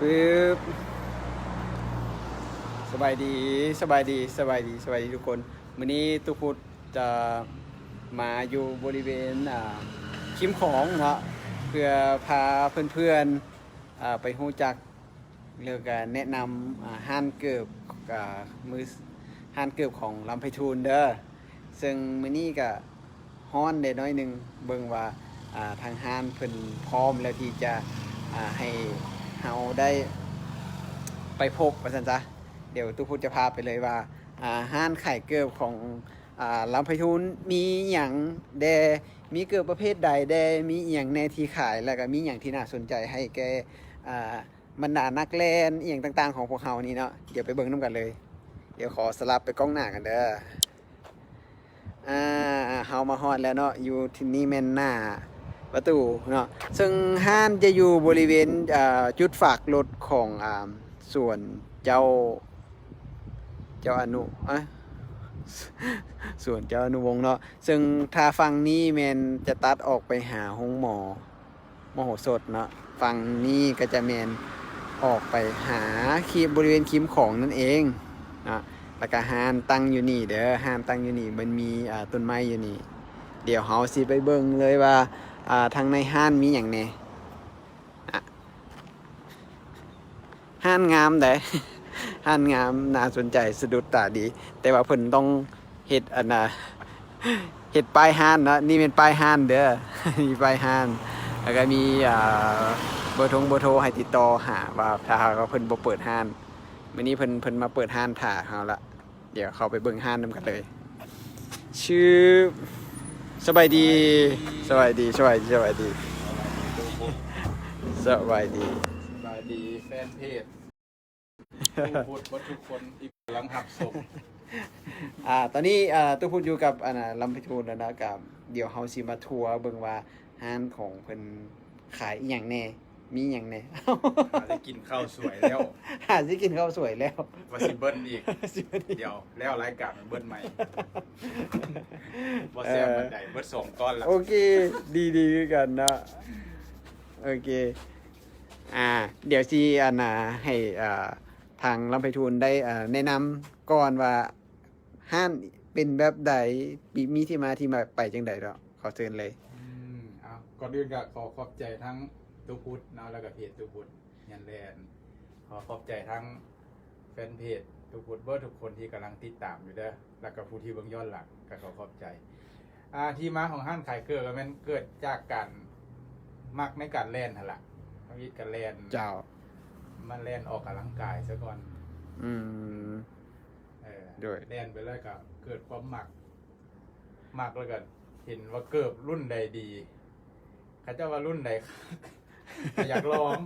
ปึ๊บสบายดีสบายดีสบายดีสบายดีทุกคนวันนี้ตุกพุทธจะมาอยู่บริเวณคิมของเนาะเพื่อพาเพื่อนๆไปรู้จักเรื่องการแนะนำห้านเกิบมือห้านเกิบของลำไพฑูรย์เด้อซึ่งมื้อนี้ก็ฮ้อนเด้น้อยหนึงเบิ่งว่าทางห้านเพิ่นพร้อมแล้วที่จะให้เฮาได้ไปพบว่าซั่นซะเดี๋ยวตู้พุทธจะพาไปเลยว่าห้านขายเกิบของลำไพฑูรย์มีหยังแดมีเกิบประเภทใดแดมีอหย่างแน่ที่ขายแล้วก็มีหยังที่น่าสนใจให้แกบรรดานักเล่นอหย่างต่างๆของพวกเฮานี่เนาะเดี๋ยวไปเบิ่งนำกันเลยเดี๋ยวขอสลับไปกล้องหน้ากันเด้อเฮามาฮอดแล้วเนาะอยู่ที่นี่แม่นหน้าประตูเนาะซึ่งห้านจะอยู่บริเวณจุดฝากรถของส่วนเจ้าอนุส่วนเจ้าอนุวงศ์เนาะซึ่งถ้าฝั่งนี้แมนจะตัดออกไปหาห้องหมอมโหสถเนาะฝั่งนี้ก็จะแมนออกไปหาคีบริเวณคิมของนั่นเองนะแล้วก็ห้านตั้งอยู่นี่เด้อห้านตั้งอยู่นี่มันมีต้นไม้อยู่นี่เดี๋ยวเฮาสิไปเบิ่งเลยว่าทางในห้านมีอย่างแน่ห้านงามเด้ ห้านงามน่าสนใจสะดุดตาดีแต่ว่าเพิ่นต้องเฮ็ดเฮ็ดป้ายห้านเนาะนี่เป็นป้ายห้านเด้อ มีป้ายห้านแล้วก็มีเบอร์โทรให้ติดต่อหาว่าถ้าเขาเพิ่นบ่เปิดห้านมื้อนี้เพิ่นมาเปิดห้านถ่าเฮาละเดี๋ยวเข้าไปเบิ่งห้านนำกันเลยชื่อสบายดีสบายดีสบายดีสบายดีสบายดีสวัสดีแฟนเพจผู้พูดว่าทุกคนที่กำลังหับส่ง ตอนนี้ตู้พูดอยู่กับลำไพฑูรย์แล้วนะกับเดี๋ยวเฮาสิมาทัวร์เบิ่งว่าห้านของเพิ่นขายอีหยังแน่มีหยังแน่ อาจจะกินข้าวสวยแล้ว หาสิกินข้าวสวยแล้ว ว่าสิเบิ้ลอีกเดี๋ยวแล้วรายการมันเบิ้ลใหม่ว่าแซมบันไดเบิ้ล2 ก้อนแล้ว โอเคดีๆกันนะโอเคเดี๋ยวสิให้ทางลำไพฑูรย์ได้แนะนำก่อนว่าห้านเป็นแบบใดมีที่มาไปจังใดเนาะขอเชิญเลยเอาก่อนอื่นก็ขอขอบใจทั้งตูพุทธเนาะแล้วก็เพจตูพุทธยันแลนด์ขอขอบใจทั้งแฟนเพจตูพุทธเบอร์ทุกคนที่กำลังติดตามอยู่เด้อแล้วก็ผู้ที่เบิ่งย้อนหลังก็ขอขอบใจที่มาของห้านขายเกิดก็มันเกิดจากการมักในการเล่นหั่นล่ะทั้งวิทย์การเล่นเจ้ามันเล่นออกกำลังกายซะก่อนด้วยเล่นไปแล้วก็เกิดความมักแล้วก็เห็นว่าเกิดรุ่นใดดีเขาเจ้าว่ารุ่นใด อยากลอง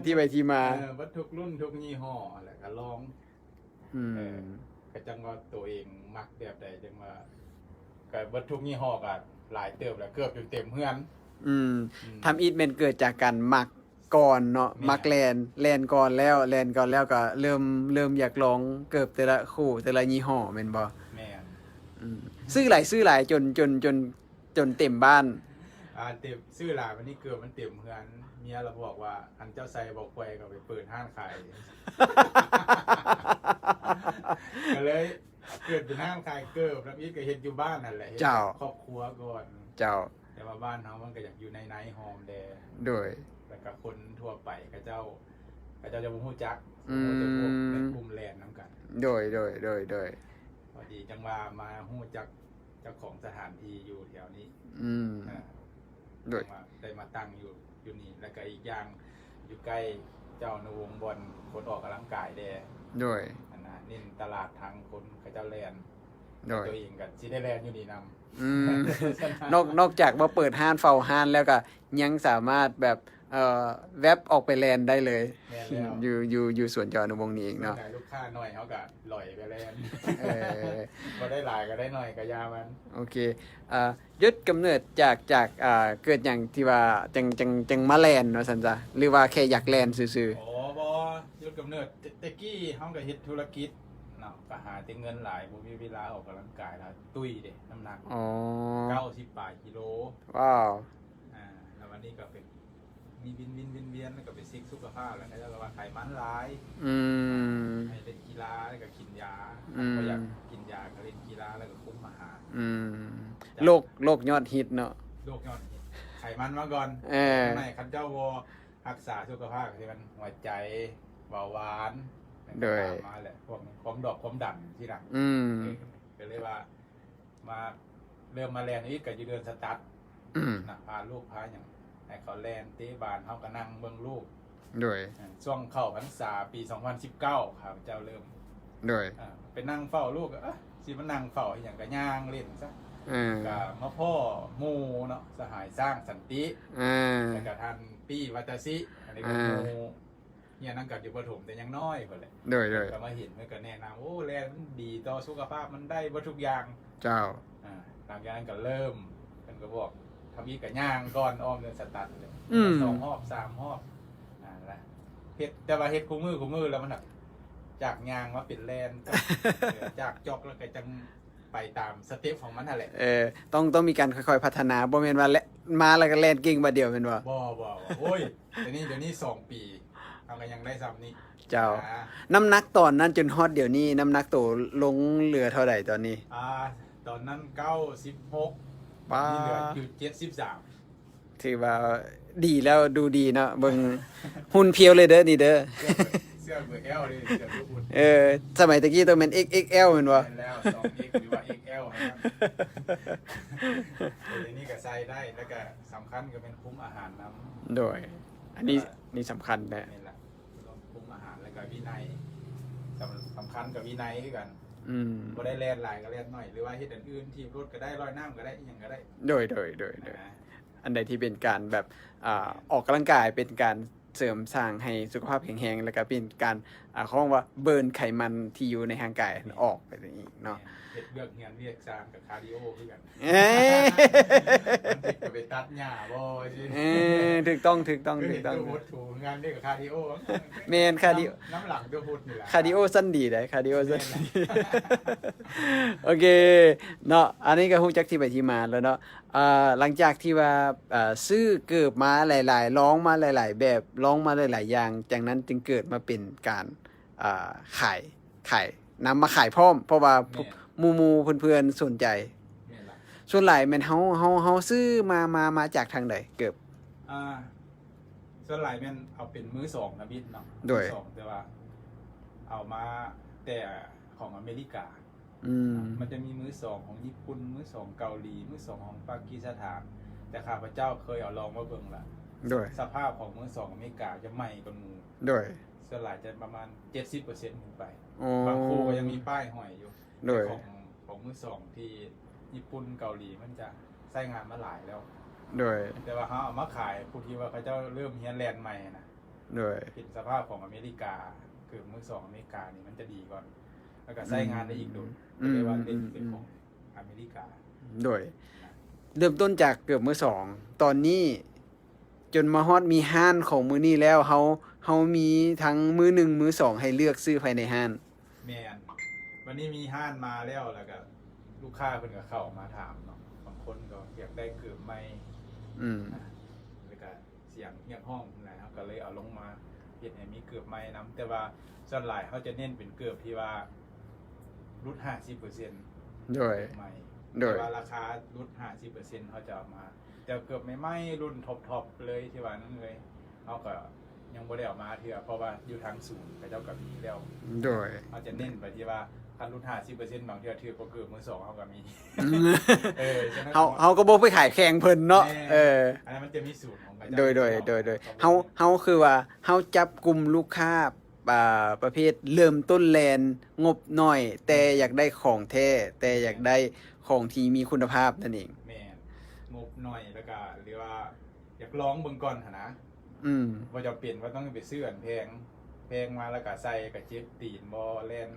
ที่ไปที่มาวัตถุรุ่นทุกยี่ห้ออะไรก็ลองก็จังว่าตัวเองมักแบบใดจังว่าก็วัตถุยี่ห้อก็หลายเติบแล้วเกือบจนเต็มเฮือนทำอีทเมนเกิดจากการมักก่อนเนาะมักแลนก่อนแล้วก็เริ่มอยากลองเกิบแต่ละคู่แต่ละยี่ห้อแม่นบ่แม่นซื้อหลายจนเต็มบ้านเต็มซื้อหลายวันนี้เกือบมันเต็มเฮือนเมียเราบอกว่าอันเจ้าใส่บอกแควก็ไปเปิดห้างขาย ก็เลยเกิดเป็นห้างขายเกิบแล้วอีทก็เฮ็ดอยู่บ้านนั่นแหละครอบครัวก่อนแต่ว่าบ้านเฮามันก็อยากอยู่ในไนท์โฮมแดโดยแล้วก็คนทั่วไปเขาเจ้าจะบ่ฮู้จักจะพวกในกลุ่มแลนด์นำกันโดยพอดีจังว่ามาฮู้จักเจ้าของสถานที่อยู่แถวนี้โดยได้มาตั้งอยู่นี่แล้วก็อีกอย่างอยู่ใกล้เจ้าในวงบอลคนออกกำลังกายแดโดยนี่ตลาดทางคนเขาเจ้าแลนด์โดยตัวเองกับซีได้แลนด์อยู่นี่นำนอกจากมาเปิดห้านเฝ้าห้านแล้วก็ยังสามารถแบบแวบออกไปแลนได้เลยอยู่ส่วนจออนุวงศ์นี้เองเนาะลูกค้าหน่อยเขาก็ลอยไปแลนก็ได้หลายก็ได้หน่อยก็ยามันโอเคยุดกำเนิดจากเกิดอย่างที่ว่าจังมาแลนเนาะสันจ้ะหรือว่าแค่อยากแลนซื่อๆบ่ยุดกำเนิดตะกี้เฮาก็เฮ็ดธุรกิจเนาะก็หาแต่เงินหลายบ่มีเวลาออกกำลังกายแล้วตุ้ยเด้น้ำหนัก90 ปลายกิโลว้าวแล้ววันนี้ก็เป็น มีวินเวียนแล้วก็ไปซิกสุขภาพแล้วก็จะว่าไขมันร้าย อืม ให้เล่นกีฬาแล้วก็กินยา อืม ก็อยากกินยาก็เล่นกีฬาแล้วก็คุมอาหาร อืมโรคยอดฮิตเนาะ โรคยอดฮิตไขมันมาก่อน ข้างในคันเจ้าวอรักษาสุขภาพที่มันหัวใจเบาหวานมาแหละพวกความดอกความดันที่หลัง อืม ก็เลยว่ามาเริ่มมาแลนนี้ก็อยู่เดือนสตาร์ท อืม นะพาลูกพาอย่างให้เขาแลนเตะบานเขาก็นั่งเบิ่งลูก โดย ช่วงเข้าพรรษาปี 2019ครับเจ้าเริ่ม โดย ไปนั่งเฝ้าลูกสิมันนั่งเฝ้าอย่างก็ย่างเล่นซะ ก็มาพ่อหมู่เนาะสหายสร้างสันติแล้วก็ท่านปี้วัตสิอันนี้ก็หมู่เนี่ยนั่งกับอยู่ประถมแต่ยังน้อยคนเลย โดย ก็มาเห็นเมื่อก็แนะนำโอ้แลมันดีต่อสุขภาพมันได้บ่ทุกอย่าง เจ้า หลังจากนั้นก็เริ่มเป็นก็บอกทำอีกกับย่างก่อนอ้อมเดินสตัดเลย 2 รอบ 3 รอบนะเฮ็ดแต่ว่าเฮ็ดคู่มือแล้วมันแบบจากย่างมาเป็นแลนจากจอกแล้วก็จังไปตามสเต็ปของมันนั่นแหละ ต้องมีการค่อยๆพัฒนาบ่แม่นว่ามาแล้วก็แล่นเก่งบัดเดียวแม่นบ่ บ่โอ้ยเดี๋ยวนี้2 ปีทำกันยังได้ซ้ำนี่ เจ้า น้ำหนักตอนนั้นจนฮอดเดี๋ยวนี้น้ำหนักโตลงเหลือเท่าใดตอนนี้ ตอนนั้น96 ป้า นี่เหลืออยู่73 ถือว่าดีแล้วดูดีเนาะเบิ่งหุ่นเพียวเลยเด้อนี่เด้อ เสื้อเบอร์ L เลยเสื้อทุกคน สมัยตะกี้ต้องเป็น XXL แม่นบ่ เป็นแล้ว 2X หรือว่า XL นะครับเดี๋ยวนี้ก็ใส่ได้แล้วก็สำคัญก็เป็นคุมอาหารน้ำ โดย อันนี้นี่สำคัญแท้ นี่แหละต้องคุมอาหารแล้วก็วินัยสำคัญกับวินัยด้วยกัน อืม บ่ได้แล่นหลายก็แล่นน้อยหรือว่าเฮ็ดอันอื่นที่รถก็ได้ลอยน้ำก็ได้อีหยังก็ได้ โดยอันใดที่เป็นการแบบออกกำลังกายเป็นการเสริมสร้างให้สุขภาพแข็งแรงแล้วก็เป็นการเขาเรียกว่าเบิร์นไขมันที่อยู่ในร่างกายออกไปอย่างนี้เนาะ เฮ็ดเลือกเฮียนเรียกซามกับคาร์ดิโอคือกัน เอ้ย มันติดกับไปตัดหญ้าบ่สิ ถูกต้อง คือเห็นตัวพุทธถูกงานเรียกกับคาร์ดิโอ เมนคาร์ดิโอ น้ำหลังตัวพุทธนี่แหละ คาร์ดิโอสั้นดีได้คาร์ดิโอสั้นดี โอเคเนาะอันนี้ก็ฮู้จักที่ไปที่มาแล้วเนาะหลังจากที่ว่าซื้อเกิบมาหลายๆร้องมาหลายๆแบบร้องมาหลายๆอย่างจากนั้นจึงเกิดมาเป็นการขายนำมาขายพร้อมเพราะว่าหมู่ๆเพื่อนๆสนใจ นี่แหละ ส่วนหลายแม่นเฮาซื้อมาจากทางใดเกิบ ส่วนหลายแม่นเอาเป็นมือสองนะบิดเนาะ โดย มือสองแต่ว่า เอามาแต่ของอเมริกา มันจะมีมือสองของญี่ปุ่นมือสองเกาหลีมือสองของปากีสถานแต่ข้าพเจ้าเคยเอาลองมาเบิ่งละ โดย สภาพของมือสองอเมริกาจะใหม่กว่าหมู โดย ส่วนหลายจะประมาณ 70% ขึ้นไป อ๋อ บางคู่ก็ยังมีป้ายห้อยอยู่ โดย ของมือสองที่ญี่ปุ่นเกาหลีมันจะใช้งานมาหลายแล้ว โดย แต่ว่าเขาเอามาขายผู้ที่ว่าเขาเจ้าเริ่มเฮียนแลนด์ใหม่นะ โดย เป็นสภาพของอเมริกาคือมือสองอเมริกานี่มันจะดีก่อน แล้วก็ใช้งานได้อีกดูก็เลยว่าเป็นของอเมริกา โดย เริ่มต้นจากเกือบมือสองตอนนี้จนมาฮอดมีห้านของมือนี้แล้วเฮามีทั้งมือหนึ่งมือสองให้เลือกซื้อภายในห้าน แมนวันนี้มีห้านมาแล้วก็ลูกค้าเพิ่นก็เข้ามาถามเนาะบางคนก็อยากได้เกือบไม่ แล้วก็เสียงเงียบห้องนั่นแหละครับก็เลยเอาลงมาเฮ็ดให้มีเกือบไม้นํแต่ว่าส่วนหลายเขาจะเน้นเป็นเกือบที่ว่าลด 50% โดย ใหม่ โดย แต่ว่าราคาลด 50% เขาจะเอามา แต่เกือบไม่รุ่นท็อปเลยที่ว่านั้นเลยเขาก็ยังบ่ได้เอามาเทื่อเพราะว่าอยู่ทางศูนย์เขาเจ้าก็มีแล้ว โดย เขาจะเน้นไปที่ว่าคันลด 50% บางเทื่อถือกว่าเกือบมือสองเขาก็มีฉะนั้น เฮาก็บ่ไปขายแข่งเพิ่นเนาะ อันนั้นมันจะมีสูตรของเขา โดยเฮาคือว่าเฮาจับกลุ่มลูกค้าประเภทเริ่มต้นแลนงบน้อย แต่อยากได้ของแท้แต่อยากได้ของที่มีคุณภาพนั่นเอง แม่นงบหน่อยแล้วก็หรือว่าอยากลองเบิ่งก่อนหั่นนะ ว่าจะเปลี่ยนว่าต้องไปซื้ออันแพงมาแล้วก็ใส่กับเจ็บตีนบ่แล่น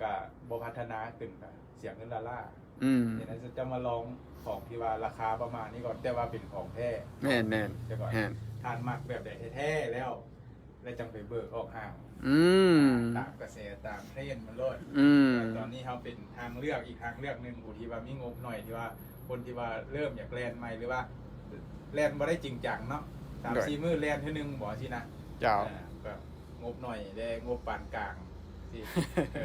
ก็บ่พัฒนาขึ้นก็เสียเงินล่าเดี๋ยวนั้นจะมาลองของที่ว่าราคาประมาณนี้ก่อนแต่ว่าเป็นของแท้ แม่น แต่ก่อนทานมักแบบใดแท้ๆแล้วจังไปเบิกออกห่างตามกระแสตามเทรนด์มันโลดตอนนี้เขาเป็นทางเลือกอีกทางเลือกหนึ่งผู้ที่ว่ามีงบหน่อยที่ว่าคนที่ว่าเริ่มอยากแลนใหม่หรือว่าแลนบ่ได้จริงจังเนาะ 3-4 มื้อแล่นเทื่อนึงบ่สินะ เจ้า ก็งบหน่อยได้งบปานกลางสิ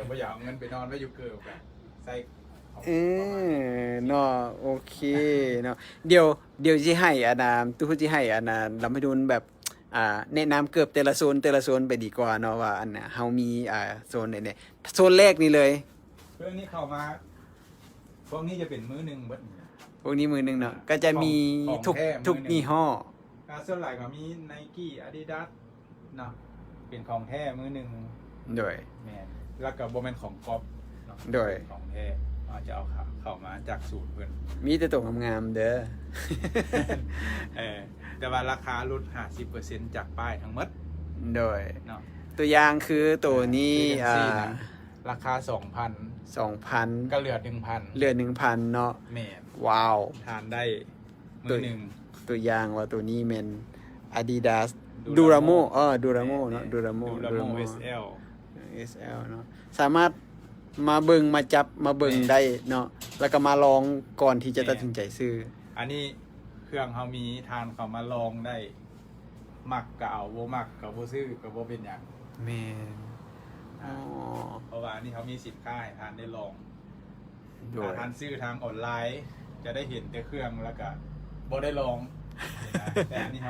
บ่อยากเอาเงินไปนอนไว้อยู่เกิบก็ใส่ของ เนาะโอเคเนาะเดี๋ยวสิให้อาดามตู้สิให้อาดามลำให้ดูแบบแนะนำเกือบแต่ละโซนไปดีกว่าเนาะว่าอันน่ะเฮามีโซนไหนๆโซนแรกนี่เลย เรื่องนี้เข้ามาพวกนี้จะเป็นมื้อหนึงเบิด พวกนี้มือหนึงเนาะก็จะมี ของ ทุก แท้ ทุก มือหนึ่ง ยี่ห้อ ส่วนหลายก็มี Nike Adidas เนาะเป็นของแท้มื้อหนึง โดย แม่นแล้วก็บ่แม่นของก๊อปเนาะ โดย เป็นของแท้อาจจะเอาเข้ามาจากสูตรเพิ่น มีแต่ตัวงามๆเด้อ แต่ว่าราคาลด 50% จากป้ายทั้งหมด โดย เนาะ ตัวอย่างคือตัวนี้ ราคา 2,000 ก็ 2,000 เหลือ 1,000 เหลือ 1,000 เนาะ แม่น ว้าว ทานได้มื้อหนึง ตัวอย่างว่าตัวนี้เป็น Adidas Duramo Duramo เนาะ Duramo Duramo SL SL เนาะสามารถมาเบิ่งมาจับมาเบิ่งได้เนาะแล้วก็มาลองก่อนที่จะตัดสินใจซื้อ อันนี้เครื่องเขามีทานเขามาลองได้ มักก็เอาบ่มักก็บ่ซื้อก็บ่เป็นหยัง แม่นอ๋อ เพราะว่าอันนี้เขามีสินค้าให้ทานได้ลอง โด ถ้าย ทานซื้อทางออนไลน์ จะได้เห็นแต่เครื่องแล้วก็บ่ได้ลอง แต่อันนี้เ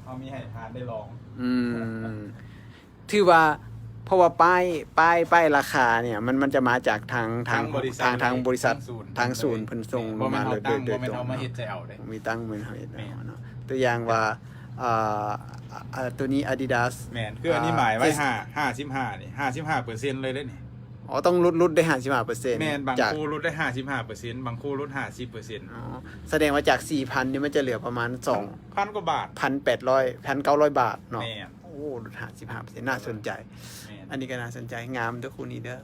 ขามีให้ทานได้ลอง อืมถือว่าเพราะว่าป้ายราคาเนี่ยมันจะมาจากทางบริษัททางศูนย์เพิ่นส่ง บ่แม่ มาน เลย เฮาตั้ง โด บ่ ย แม่น ตร เอา ง มาเฮ็ดใจเอาเด้ มีตั้งเหมือนเฮาเฮ็ด แม่น เนาะตัวอย่างว่าตัวนี้ Adidas แม่นคืออันนี้หมายไว้55นี่55%เลยเด้นี่ อ๋อต้องลดได้ 55% แม่นบาง จาก คู่ลดได้ 55%บางคู่ลด 50% อ๋อแสดงว่าจาก 4,000 นี่มันจะเหลือประมาณ 1,000 กว่าบาท 2,800 1,900 บาทเนาะ แม่น โอ้ลด55%น่าสนใจ แม่น อันนี้ก็น่าสนใจงามเด้อคู่นี้เด้อ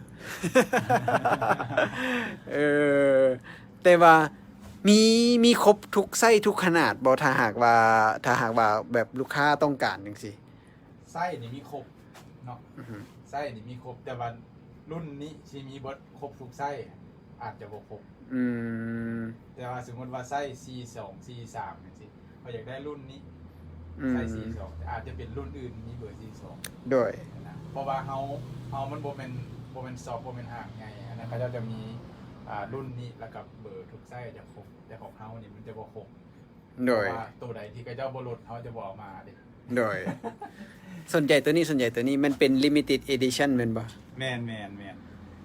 แต่ว่ามีครบทุกไส้ทุกขนาดบ่ถ้าหากว่าแบบลูกค้าต้องการจังซี่ ไส้นี่มีครบเนาะ อือฮึ ไส้นี่มีครบแต่ว่ารุ่นนี้สิมีบ่ครบทุกไส้อาจจะบ่ครบ อืม แต่ว่าสมมุติว่าไส้ C2 C3 จังซี่เขาอยากได้รุ่นนี้ อืม ไส้ C2 แต่อาจจะเป็นรุ่นอื่นมีเบอร์ C2 โดย นะเพราะว่าเฮามันบ่แม่นซอฟต์บ่แม่นห่างไงอันนั้นเขาจะมีรุ่นนี้แล้วกับเบอร์ทุกไส้จะครบแต่ของเฮานี่มันจะบ่ครบ โดย เพราะว่าตัวใดที่เขาเจ้าบ่ลดเขาจะบ่เอามาเด้ โดย สนใจตัวนี้มันเป็น limited edition แม่นบ่ แม่น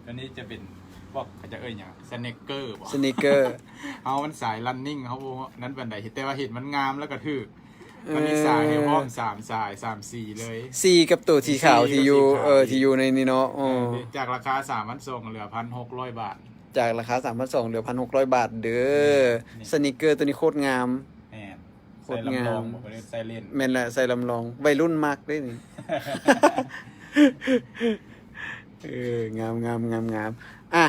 ตัวนี้จะเป็นพวกเขาจะหยังสเนคเกอร์บ่ สนิเกอร์ เฮามันสาย running เฮาบ่นั้นปานใดแต่ว่าเห็นมันงามแล้วก็ถูกมันมีสายให้พร้อม3สาย3สีเลย สีกับตัวสีขาว สีกับ ที่อยู่ สีขาว ที่อยู่ในนี้เนาะอ๋อ จากราคา 3,200 เหลือ 1,600 บาท จากราคา 3,200 เหลือ 1,600 บาทเด้อ นี่ สนิเกอร์ตัวนี้โคตรงาม แม่น โค ใส่ ตรงาม ลำลองบ่ได้ใส่เล่น แม่นแหละใส่ลำลองวัยรุ่นมากด้วยนี่ งามอ่ะ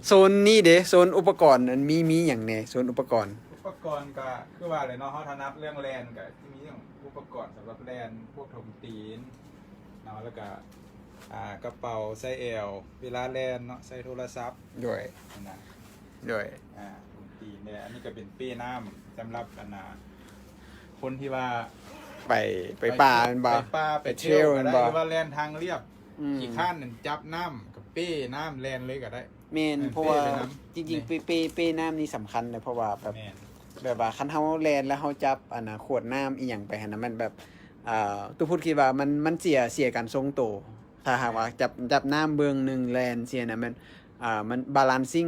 โซนนี้เด้โซนอุปกรณ์อันมีอย่างแน่โซนอุปกรณ์ อุปกรณ์ก็คือว่าเลยเนาะเฮาถนัดเรื่องแลนก็ที่มีเรื่องอุปกรณ์สำหรับแลนพวกถมตีนเนาะแล้วก็กระเป๋าใส่แอวเวลาแลนเนาะใส่โทรศัพท์ ด้วย นั่นน่ะ ด้วย ถมตีนเนี่ยอันนี้ก็เป็นเป้น้ำสำหรับคนที่ว่า ไปป่าเป็นบ่ ไปป่าไปเที่ยวก็ได้หรือว่าแลนทางเรียบ อืม ขี่ข้านนั่นจับน้ำกับเป้น้ำแลนเลยก็ได้ แม่นเพราะว่า เป้ไปน้ำ จริงๆเป้น้ำนี่สำคัญเลยเพราะว่าแบบ แม่น แบบว่าคันเฮาแลนแล้วเฮาจับขวดน้ำอีหยังไปหั่นน่ะมันแบบตู้พูดคิดว่ามันเสียการทรงตัวถ้าหากว่าจับน้ำเบืองหนึงแลนเสียน่ะมันบาลานซิ่ง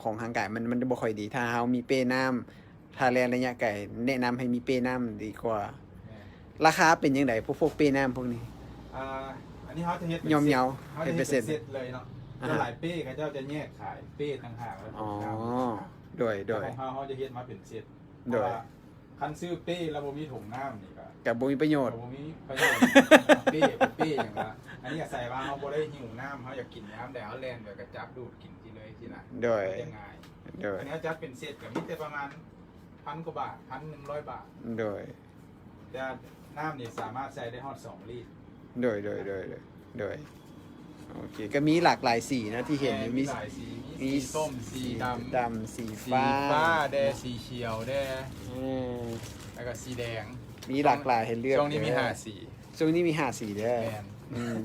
ของทางกายมันบ่ค่อยดี ถ้าเฮามีเป้น้ำถ้าแลนระยะไกลแนะนำให้มีเป้น้ำดีกว่า แม่น ราคาเป็นจังไดพวกเป้น้ำพวกนี้ อันนี้เขาจะเฮ็ด ยอมเยา เขาจะ เป็น เฮ็ด เปอร์เซ็ เป็น น ต์ เซตเลยเนาะ อ่า จะหลายเป้เขาเจ้าจะแยกขายเป้ต่างหากแล้ว อ๋อ ของเขา โดย แต่ของเขาจะเฮ็ดมาเป็นเซต โดย เพราะว่าคันซื้อเป้แล้วบ่มีถุงน้ำนี่ก็ กับบ่มีประโยชน์ บ่มีประโยชน์เป้เป็นเป้อย่างละอันนี้อยากใส่ว่าเขาบ่ได้หิวน้ำเขาอยากกินน้ำแต่เขาแลนเดี๋ยวก็จับดูดกินทีเลยทีน่ะ โดย จะง่าย โดย อันนี้เขาจับเป็นเซตก็มีแต่ประมาณ1,000 กว่าบาท 1,100 บาท โดย แต่น้ำนี่สามารถใส่ได้ฮอด2 ลิตร โดยโอเคก็มีหลากหลายสีนะที่เห็นอยู่มี หลายสีมีสีส้มสีดำ ดำสี สี ฟ้า ฟ้าแดงสีเขียวแดง อืม แล้วก็สีแดง มีหลากหลายให้เลือก ช่วงนี้มี เด้อ 5 สี ช่วงนี้มี5สีเด้อ แม่น อืม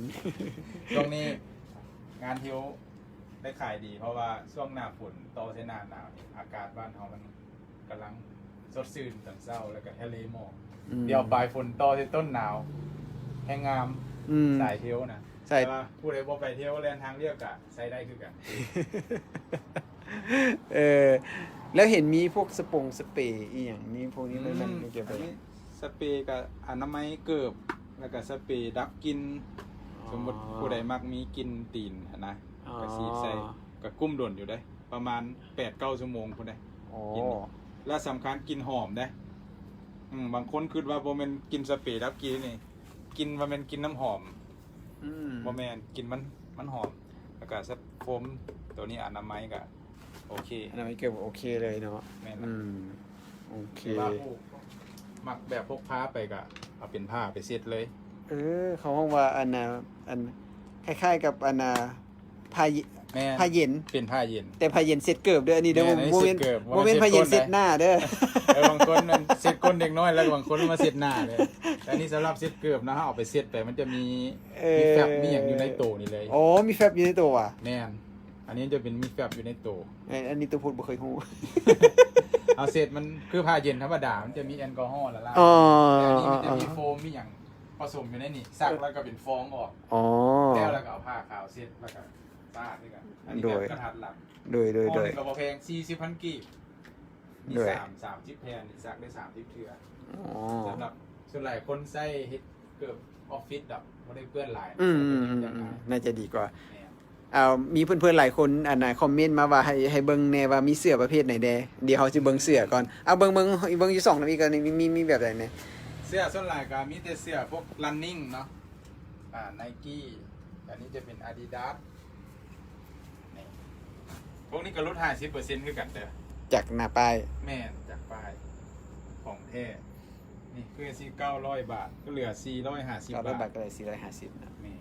ช่วงนี้งานทิวได้ขายดี เพราะว่าช่วงหน้าฝนต่อเส้นหน้าหนาวนี่อากาศบ้านเรามันกำลังสดชื่นตอนเช้าแล้วก็ทะเลหมอก เดี๋ยวปลายฝนต่อที่ต้นหนาวแห้งงาม อืม สายเที่ยวนะ สาย แต่ว่าผู้ใดบ่ไปเที่ยวแลนทางเรียกอะใช้ได้คือกัน เออแล้วเห็นมีพวกสปงสเปรย์อีหยังนี่พวกนี้มันเกี่ยวกับ อันนี้สเปรย์กับอนามัยเกิบแล้วก็สเปรย์ดับกลิน สมมติผู้ใดมักมีกลินตีนหั้นนะก็ฉีดใส่ก็กุ้มด่วนอยู่ได้ ประมาณ 8-9 ชั่วโมงพุ่นได้ อ๋อ กินนี่ และสำคัญกลินหอมได้บางคนคิดว่าบ่แม่นกินสเปรย์ดับกลินนี่กินว่าแม่นกินน้ำหอม อืม บ่แม่นกินมันหอมแล้วก็สโฟมตัวนี้อนามัยก็โอเค อันนั้นเกี่ยวกับโอเคเลยเนาะ แม่น อืมโอเค คือว่าผู้มักแบบพกพาไปก็เอาเป็นผ้าไปเซ็ตเลย เออเขาห้องว่าอันน่ะอันคล้ายๆกับอันน่ะผ้าเย แม่น ผ้าเย็น เป็นผ้าเย็น แต่ผ้าเย็นเซ็ตเกิบเด้ออันนี้เด้อ แม่นอันนี้ โมเมน เซ็ตเกิบ โมเมน ว่ามัน ผ้าเย็น เซ็ เซ็ ต ต ก้น หน้าเด้อ บางคนมันเซ็ตก้นเด็กน้อยแล้วบางคนมาเซ็ตหน้าเลยแต่อันนี้สำหรับเซ็ตเกือบนะฮะเอาไปเซ็ตไปมันจะมีแฟบมีอย่างอยู่ในโตนี่เลย อ๋อมีแฟบอยู่ในตัวว่ะ แน่นอันนี้จะเป็นมีแฟบอยู่ในโต อันนี้ตัวพูดบ่เคยฮู้ เอาเซ็ตมันคือผ้าเย็นธรรมดามันจะมีแอลกอฮอล์ละลาย อ๋อ แต่อันนี้มันจะมีโฟมมีอย่างผสมอยู่ในนี่ซักแล้วก็เป็นฟองออก อ๋อ แล้วก็เอาผ้าขาวเซ็ตแล้วก็ตาดด้วยกันอันนี้ โด แบบ ย กระทัดหลัง โดย ห้อง โดย หนึ่งกับแพง40,000 กีบมี โดย 30แผ่นนี่ซักได้30เทื่อ อ๋อ สำหรับส่วนหลายคนใส่เฮ็ดเกือบออฟฟิศแบบไม่ได้เปื้อนหลาย อืม อย่างไร น่าจะดีกว่า เนี่ย มีเพื่อนๆหลายคนอันน่ะคอมเมนต์มาว่าให้เบิ่งแน่ว่ามีเสื้อประเภทไหนแดเดี๋ยวเขาสิเบิ่งเสื้อก่อนเอาเบิ่งอยู่2นาทีก่อนมีแบบไหนแน่ เสื้อส่วนหลายก็มีแต่เสื้อพวก running เนาะNike อันนี้จะเป็น Adidas นี่พวกนี้ก็ลด 50% คือกันเด้อ จากหน้าป้าย แม่นจากป้ายของแท้นี่คือสิ900 บาทก็เหลือ450 900 บา บาท ท ก็เลย450นะ แม่น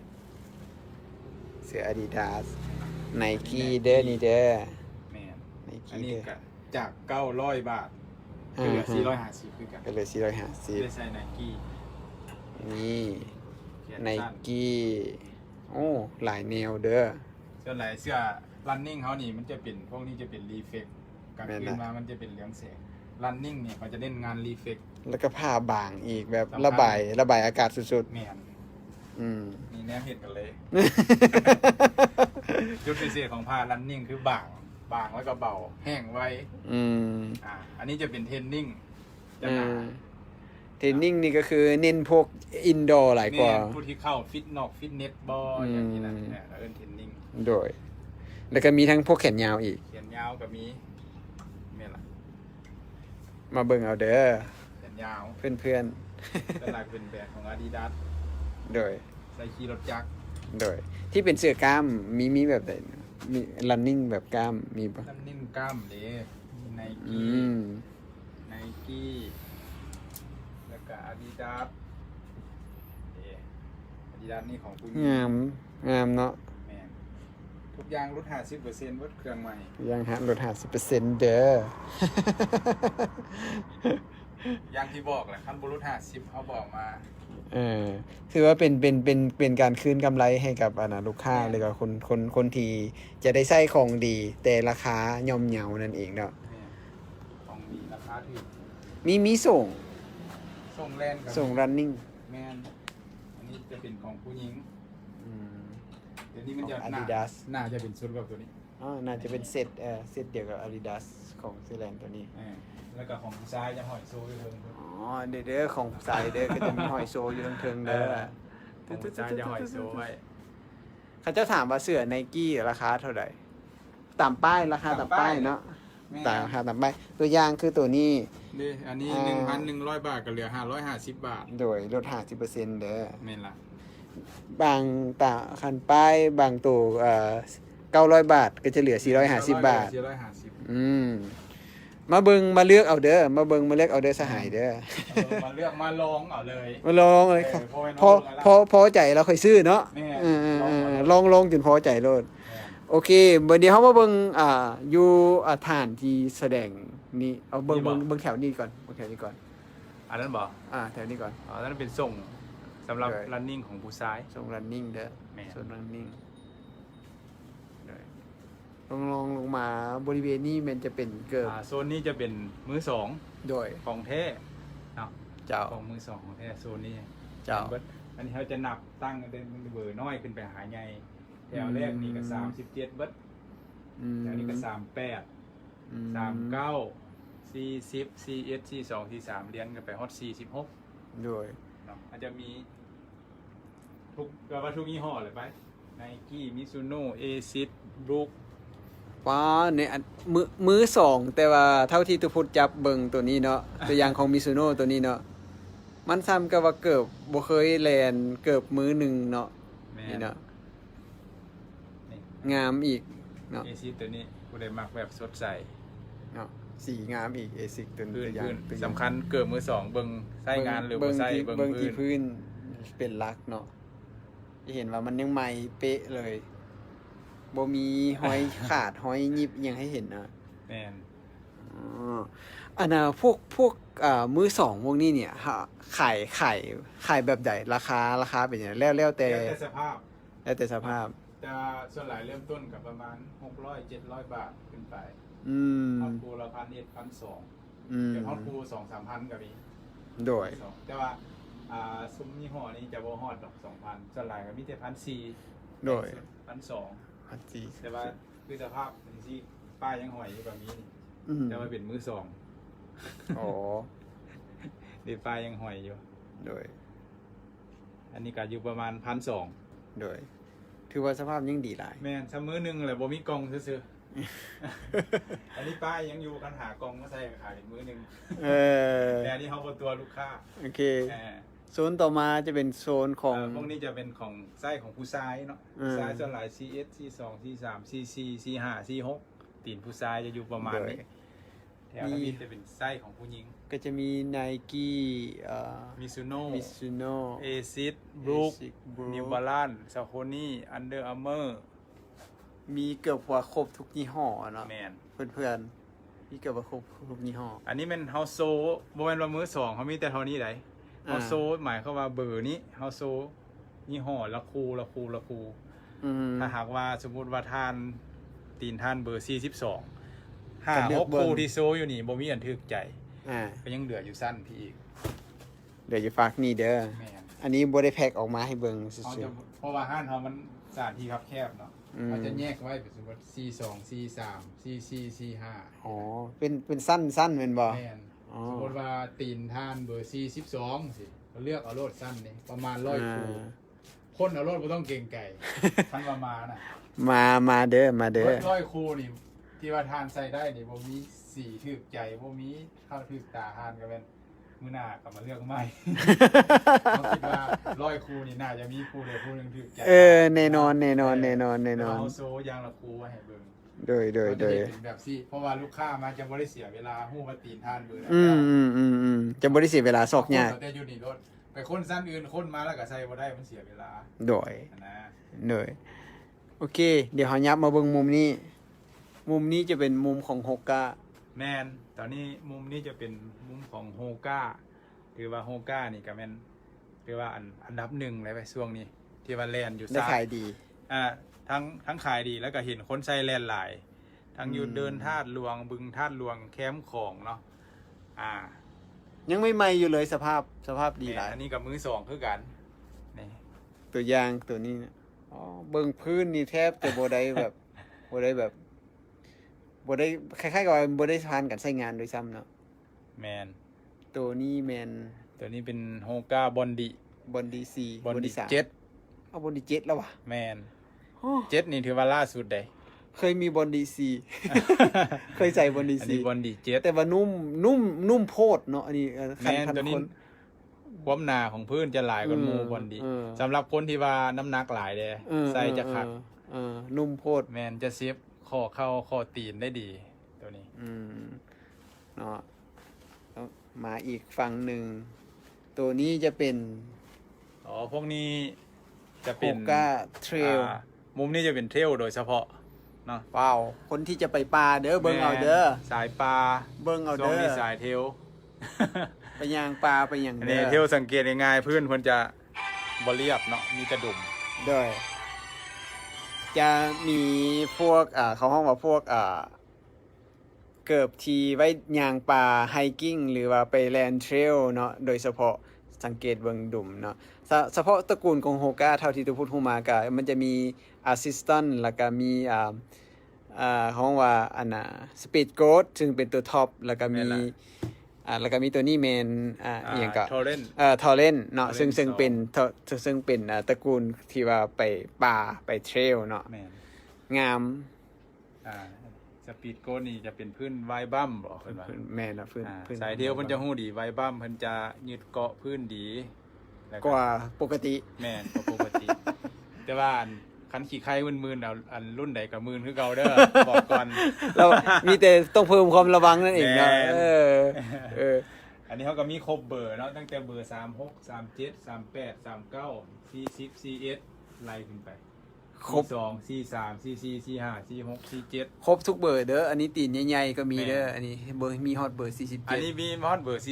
เสื้อ Adidas Nike เด้อนี่เด้อ แม่น Nike อันนี้ เด้อ ก็จาก900 บาทก็เหลือ450คือกัน ก็เลย ได้ 450 ใส่ไนกี้ นี่ เขียน Nike โอ้หลายแนวเด้อ ส่วนหลายเสื้อ running เขานี่มันจะเป็นพวกนี้จะเป็นรีเฟกกลางคืนมามันจะเป็นเหลืองแสง running เนี่ยเขาจะเล่นงานรีเฟก แล้วก็ผ้าบางอีกแบบ สำคัญ ระบายอากาศสุด แมน ๆอืม นี่แนมเห็นกันเลย จุดพิเศษของผ้า running คือบางแล้วก็เบาแห้งไว อืม อันนี้จะเป็นเทรนนิ่งจะ อื หนาม เทรนนิ่งนี่ก็คือเน้นพวกอินดอร์หลายกว่า เนี่ยผู้ที่เข้าฟิตนอกฟิตเนสบอลอย่างนี้นะ อืม เนี่ยเราเอิ้นเทรนนิ่ง โดย แล้วก็มีทั้งพวกแขนยาวอีก เขียนยาวกับมีเนี่ยแหละ มาเบิ่งเอาเด้อ เขียนยาว เพื่อน แต่หลักเป็นแบรนด์ของ Adidas ๆ โดย ใส่ขี่รถจักร โดย ที่เป็นเสื้อกล้ามมีแบบไหนมี running แบบกล้ามมีปะ น้ำนิ่มกล้ามเด้ไน อื กี้ ม ไนกี้แล้วก็อาดิดาสอาดิดาสนี่ของผู้หญิง งามเนาะ แม่นทุกอย่างลด 50%ลดเครื่องใหม่ ยังฮะลด50%เด้อ อย่างที่บอกแหละคันบลด50เขาบอกมา ถือว่าเป็นการคืนกำไรให้กับลูกค้าเลยกับคนที่จะได้ใช้ของดี แต่ราคาย่อมเยานั่นเองเนาะ แม่นของดีราคาถูก มีส่ง ส่งแลนด์กับ ส่ง running แม่นอันนี้จะเป็นของผู้หญิง อืม เดี๋ยวนี้มันจะ ของ หน้า Adidas น่าจะเป็นชุดแบบตัวนี้ น่าจะเป็นเซตเดียวกับ Adidas ของซีแลนด์ตัวนี้ แล้วก็ของซ้ายจะห้อยโซ่อยู่เทิง อ๋อเด้อของสายเด้อก็จะมีหอยโซอยู่เทิงๆเด้อ ของซ้ายจะห้อยโซ่ไว้ เขาจะถามว่าเสื้อไนกี้ราคาเท่าไหร่ตามป้ายราคาตามป้ายเนาะ แม่ ตามราคาตามป้ายตัวอย่างคือตัวนี้ นี่อันนี้ 1,100 บาทก็เหลือ550 บาท โดยลด50%เด้อ แม่นละ บางตาคันป้ายบางตัว900 บาทก็จะเหลือ450 บาท 450 อืมมาเบิ่งมาเลือกเอาเด้อมาเบิ่งมาเลือกเอาเด้อสหายเด้อ มาเลือกมาลองเอาเลย มาลองเลยครับ พอใจเราค่อยซื้อเนาะ แม่ ลองจนพอใจโลดโอเคเดี๋ยวเขามาเบิ่งอยู่ฐานที่แสดงนี่เอาเบิ่งแถวนี้ก่อนเบิ่งแถวนี้ก่อน อันนั้นบอก แถวนี้ก่อน อ๋อนั่นเป็นส่งสำหรับ ใช่ running ของผู้ชาย ส่ง running เด้อ แม่น ส่วน running ลงมาบริเวณนี้มันจะเป็นเกิบ โซนนี้จะเป็นมือสอง โดย ของแท้เนาะ เจ้า ของมือสองของแท้โซนนี้ เจ้า บิดอันนี้เขาจะนับตั้งกันเป็นเบอร์น้อยขึ้นไปหาใหญ่แถวแรกนี่ก็37เบิด แถวนี้ก็38 39 40 41 42 43เรียนกันไปฮอต46 โดย เนาะอาจจะมีทุกก็ว่าทุกยี่ห้อเลยไป Nike Mizuno Asics Brook ว้าเนี่ยอันมือสองแต่ว่าเท่าที่ตุพุทธจับเบิงตัวนี้เนาะ ตัวอย่างของมิซูโน่ตัวนี้เนาะมันซ้ำกับว่าเกือบบ่เคยแลนเกือบมือหนึ่งเนาะ แม่ นี่เนาะ นี่ งามอีกเนาะ Asics ตัวนี้กูได้มักแบบสดใส เนาะสีงามอีกเอซิกตัว พื้น ตัวอย่าง พื้น ตัวอย่าง สำคัญเกิดมือสองเบิ่งไส้งานหรือบ่ไส้ เบิ่ง พื้ ที่ น พื้นเป็นหลักเนาะจะเห็นว่ามันยังใหม่เป๊ะเลยบ่มีห้อยขาดห้อยยิบยังให้เห็นนะ แม่น อ๋ออันน่ะพวกมือสองพวกนี้เนี่ยขายแบบใดราคาเป็นยังไงแล้วแต่ แล้วแต่สภาพ แล้วแต่สภาพ แต่ส่วนหลายเริ่มต้นกับประมาณ600-700 บาทขึ้นไป อืม ฮอตคูละ1,100-1,200 อืม เป็นฮอตคู2-3,000ก็มี โดย แต่ว่าซุ้มยี่ห้อนี้จะบ่ฮอดดอก 2,000ส่วนหลายก็มีแต่1,400 โดย 1,200 พันจี แต่ว่าคือสภาพเป็นที่ป้ายยังห้อยอยู่แบบนี้นี่ อืม แต่ว่าเป็นมือสอง อ๋อ ดีป้ายยังห้อยอยู่ โดย อันนี้ก็อยู่ประมาณ1,200 โดย ถือว่าสภาพยังดีหลาย แม่นซัมมื้อหนึงแหละบ่มีกล่องซื่อๆ อันนี้ป้ายยังอยู่กันหากล่องมาใส่ขายอีกมื้อหนึง เออ แต่อันนี้เฮาบ่ตัวลูกค้า โอเค เออ โซนต่อมาจะเป็นโซนของ พวกนี้จะเป็นของไส้ของผู้ชายเนาะ อืม ผู้ชายส่วนหลาย CS C2 C3 C4 C5 C6 ตีนผู้ชายจะอยู่ประมาณนี้ แถวนี้จะเป็นไส้ของผู้หญิง ก็จะมีไนกี้ Mizuno มิซูโน่ Asics Brook Asics Brook New Balance Saucony Under Armour มีเกือบว่าครบทุกยี่ห้อเนาะ แมน เพื่อนๆมีเกือบว่าครบทุกยี่ห้อ อันนี้เป็นเฮาโซบ่แม่นว่ามือสองเขามีแต่เท่านี้ได้ อ่า เฮาโซหมายความว่าเบอร์นี้เฮาโซยี่ห้อละคู อืม ถ้าหากว่าสมมุติว่าท่านตีนท่านเบอร์42 ก็เลือก 5 เบิ่ 6 ง คู่ที่โซอยู่นี่บ่มีอันถึกใจ อ่า ก็ยังเหลืออยู่สั้นพี่อีก เดี๋ยวจะฝากนี่เด้อ แม่น อันนี้บ่ได้แพ็คออกมาให้เบิ่งซื่ เขา อ จะเพราะว่าห้านเขามันสถานที่ครับแคบเนาะ อืม เขาจะแยกไว้เป็นสมมติ C2 C3 C4 C5 ๆอ๋อเป็นสั้นแม่นบ่ แม่น อ๋อ สมมติว่าตีนท่านเบอร์ C12 สิเขาเลือกเอาโลดสั้นนี่ประมาณ100คู่คนเอาโลดบ่ต้องเก่งไก่ ท่านว่ามาน่ะ มาเด้อมาเด้อ 100คู่นี่ที่ว่าทานใส่ได้นี่บ่มีสีถึกใจบ่มีเข้าถึกตาทานก็เป็นมื้อหน้ากลับมาเลือกใหม่ เขาคิดว่า100คู่นี่น่าจะมีคู่ใดคู่หนึงถึกใจ แน่นอน แต่ว่าเขาโซยางละคู่ไว้ให้เบิ่ง โดย เขาจะเห็นเป็นแบบซี่เพราะว่าลูกค้ามาจะบ่ได้เสียเวลาฮู้ว่าตีนทานเบอร์ จะบ่ได้เสียเวลาซอกยาก แต่อยู่นี่รถไปคนสั้นอื่นคนมาแล้วก็ใส่บ่ได้มันเสียเวลา โดย นะ โดยโอเค เดี๋ยวเฮายับมาเบิ่งมุมนี้ มุมนี้จะเป็นมุมของโฮก้า แมนตอนนี้มุมนี้จะเป็นมุมของโฮก้าถือว่าโฮก้านี่ก็แม่นถือว่าอันดับหนึ่งเลยไปช่วงนี้ ที่ว่าแลนอยู่ ได้ขายดี ทั้งขายดีแล้วก็เห็นคนใช้แลนหลาย ทั้งอยู่เดินธาตุหลวงบึงธาตุหลวงแคมป์ของเนาะยังไม่ใหม่อยู่เลยสภาพดีหลาย อันนี้กับมือสองคือกันนี่ ตัวอย่างตัวนี้นะอ๋อเบิ่งพื้นนี่แทบจะบ่ได้แบบ บ่ได้แบบบ่ได้คล้ายๆกับว่าบ่ได้ผ่านการใช้งานโดยซ้ำเนาะ แมน ตัวนี้แมน ตัวนี้เป็นโฮก้าบอนดิ บอนดีซี บอนดิ สาม เจ็ด เอาบอนดีเจ็ดแล้ววะ แมน อ้อ เจ็ดนี่ถือว่าล่าสุดเลย เคยมีบอนดีซี เคยใส่บอนดี อัน ซี นี้บอนดิเจ็ด แต่ว่านุ่มโพดเนาะอันนี้ แมนตัวนี้ความหนาของพื้นจะหลายกว่าหมูบอนดิสำหรับคนที่ว่าน้ำหนักหลายเลยใส่จะขัด นุ่มโพด แมนจะเซฟคอเข้าคอตีนได้ดี ตัวนี้ เนาะแล้วมาอีกฝั่งหนึ่งตัวนี้จะเป็น พวกนี้จะ โฮ เป็น ก้าเทรล มุมนี้จะเป็นเทรลโดยเฉพาะเนาะ เปล่าคนที่จะไปปลาเด้อเบิ่งเอาเด้อ สายปลา เบิ่งเอา ช่วง เด้อ นี้สายเทรล ไปย่างปลาไปอย่าง อัน เด้ นี้ อ เที่ยวสังเกตง่ายๆพื้นเพิ่นจะบ่เรียบเนาะมีกระดุม ด้วยจะมีพวกเขาห้องว่าพวกเกิบทีไว้ย่างป่าไฮกิ้งหรือว่าไปแลนเทรลเนาะโดยเฉพาะสังเกตเบิ่งดุมเนาะเฉพาะตระกูลของโฮก้าเท่าที่ตัวพูดฮูมากะมันจะมีอาซิสแตนต์แล้วก็มีเขาห้องว่าอันน่ะสปีดโกดซึ่งเป็นตัวท็อปแล้วก็มีแล้วก็มีตัวนี้เมนอหยังก็ ทอเรน ทอเรนเนาะ Torrent ซึ่งเป็นซึ่งเป็นตระกูลที่ว่าไปป่าไปเทรลเนาะ แม่น งาม สปีดโกนี่จะเป็นพื้นไวบัมบ่เพิ่นว่า แม่นนะพื้น สายเดียวเพิ่นจะฮู้ดีไวบัมเพิ่นจะยึดเกาะพื้นดีแล้ว กว่าปกติ แม่นกว่าปกติ แต่ว่าอันคันขี้ไข่มึนๆเอาอันรุ่นใดก็มึนคือเก่าเด้อ บอกก่อน เรามีแต่ต้องเพิ่มความระวังนั่นเองเนาะ แม่น เออ อันนี้เขาก็มีครบเบอร์เนาะตั้งแต่เบอร์36 37 38 39 40 41ไล่ขึ้นไป ครบ 2 43 44 45 46 47 ครบทุกเบอร์เด้ออันนี้ตีนใหญ่ๆก็มีเด้อ แม่น อันนี้เบอร์มีฮอตเบอร์47 อันนี้มีฮอดเบอร์46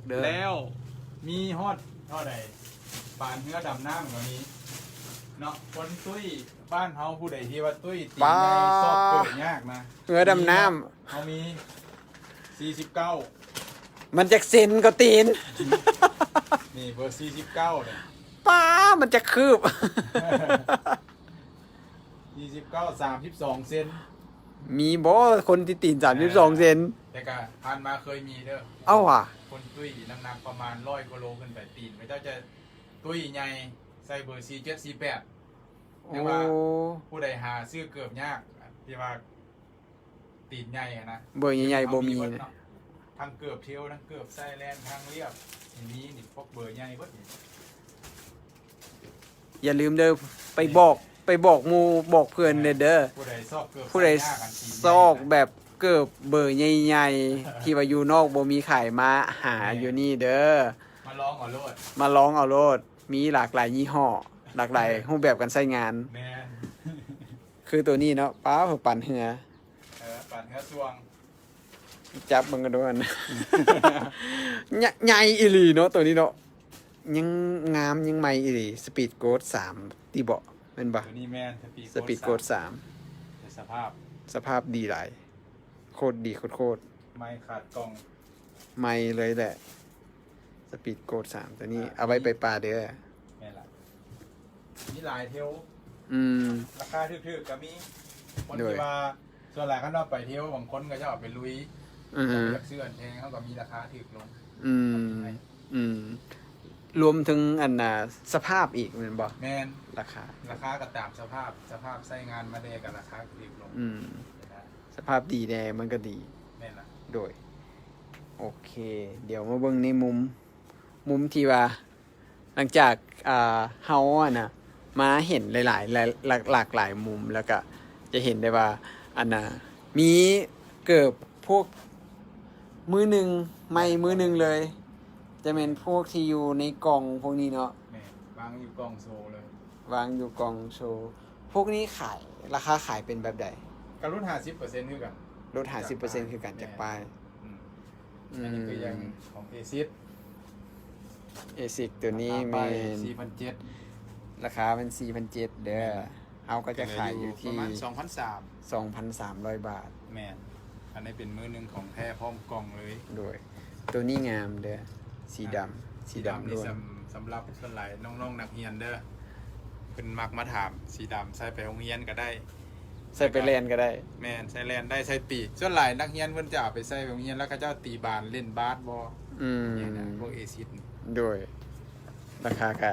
เด้อ 46แล้วมีฮอดเท่าใดปานเนื้อดำน้ำก็มีเนาะคนตุ้ยบ้านเฮาผู้ใดที่ว่าตุ้ยตีนในซอกเปิดยากนะ เหือดำน้ เฮามี49 ำมันจะเซนก็ตีน นี่เบอร์49เนี่ย ป้ามันจะคืบ 29 32 เซน มีบ่คนที่ตีน32เซน แต่ก็ผ่านมาเคยมีเด้อ เอ้าว่ะ คนตุ้ยน้ำหนักประมาณ100กิโลขึ้นไปตีนพระเจ้าจะตุ้ยใหญ่ใส่เบอร์47 48 โอ้ แต่ว่าผู้ใดหาซื้อเกือบยากที่ว่าตีนใหญ่อะนะ เบอร์ใหญ่ๆบ่มี เบิด นะ เนาะทั้งเกือบเที่ยวทั้งเกือบไส้แลนทางเรียบอย่างนี้นี่พวกเบอร์ใหญ่เบิดนี่ อย่าลืมเด้อไปบอกหมู่บอกเพื่อนเด้อ ผู้ใดซอกเกือบ ผู้ใด ใส่ยากอันตีนใหญ่ ซอกแบบเกิบเบอร์ใหญ่ๆ ที่ว่าอยู่นอกบ่มีขายมาหาอยู่นี่เด้อ มาลองเอาโลด มาลองเอาโลด มีหลากหลายยี่ห้อ หลากหลายรูปแบบการใช้งาน แม่น คือตัวนี้เนาะป้าเพิ่นปั่นเหือ ปั่นเนื้อสวง จับมันก็โดน ใหญ่อีหลีเนาะตัวนี้เนาะยังงามยังใหม่อีหลีสปีดโกด3ตีเบาะแม่นบ่ ตัวนี้แม่น สปีดโกด ในสภาพ 3สภาพดีหลายโคตรดีโคตร ไม่ขาดกล่อง ไม่เลยแหละสปีดโกด3ตัวนี้เอาไว้ไปป่าเด้อ แม่นล่ะมีหลายเที่ยว อืม ราคาถูกๆก็มีคน โดย ที่ว่าส่วนหลายเขาเอาไปเที่ยวบางคนก็จะเอาไปลุย อืม อยากซื้ออันแพงเขาก็มีราคาถูกลง อืมอืมรวมถึงอันน่ะสภาพอีกแม่นบ่ แม่น ราคา ราคาก็ตามสภาพใช้งานมาได้กับราคาถูกลง อืมสภาพดีแน่มันก็ดี แม่นล่ะ โดย โอเค เดี๋ยวมาเบิ่งในมุมที่ว่า หลังจากเฮาอะนะมาเห็นหลายหลากหลายมุมแล้วก็จะเห็นได้ว่าอันน่ะมีเกิบพวกมือหนึ่งไม่มือหนึ่งเลย จะเป็นพวกที่อยู่ในกล่องพวกนี้เนาะ แม่นวางอยู่กล่องโซเลยว างอยู่กล่องโชว์พวกนี้ขายราคาขายเป็นแบบใด กรุณ50%คือกัน ลด50%คือกันจากป้าย อืมอันนี้คือยังของเอซิส เอซิกตัวนี้ ไป มัน 4,700 ราคาเป็น 4,700 เด้อเอาก็จะขายอยู่ ป ที่ ระมาณ2,300 2,300 บาท แม่นอันนี้เป็นมือหนึ่งของแท้พร้อมกล่องเลย โดย ตัวนี้งามเด้อสีดำสีดำ นี่ ล้วน สำหรับส่วนหลายน้องๆนักเรียนเด้อเป็นมักมาถามสีดำใส่ไปโรงเรียนก็ได้ ใส่ไปแลนก็ได้ แม่นใส่แลนได้ใส่ปีกส่วนหลายนักเรียนเพิ่นจะเอาไปใส่ไปโรงเรียนแล้วก็เจ้าตีบานเล่นบาสบ่ อืม เนี่ยนะพวกเอซิดนี่ โดย ราคาก็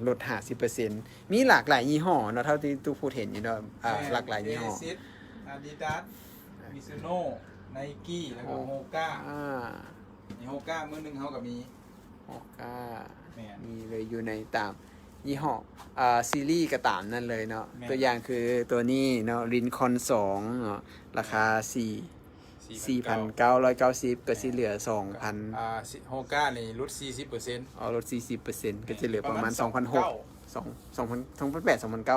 ลด 50%มีหลากหลายยี่ห้อเนาะเท่าที่ทุกผู้เห็นอยู่เนาะหลากหลายยี่ห้อ เอซิดอาดิดาสมิซูโน่ไนกี้แล้วก็โฮก้า นี่โฮก้ามือหนึงเฮาก็มี โอก้า แม่น มีเลยอยู่ในตามยี่ห้อซีรีส์ก็ตามนั่นเลยเนาะ แม่น ตัวอย่างคือตัวนี้เนาะลินคอน2เนาะราคา4,990ก็สิเหลือ 2,000 โฮก้านี่ลด 40% เอาลด 40%ก็จะเหลือประมาณ ประมาณ 2,800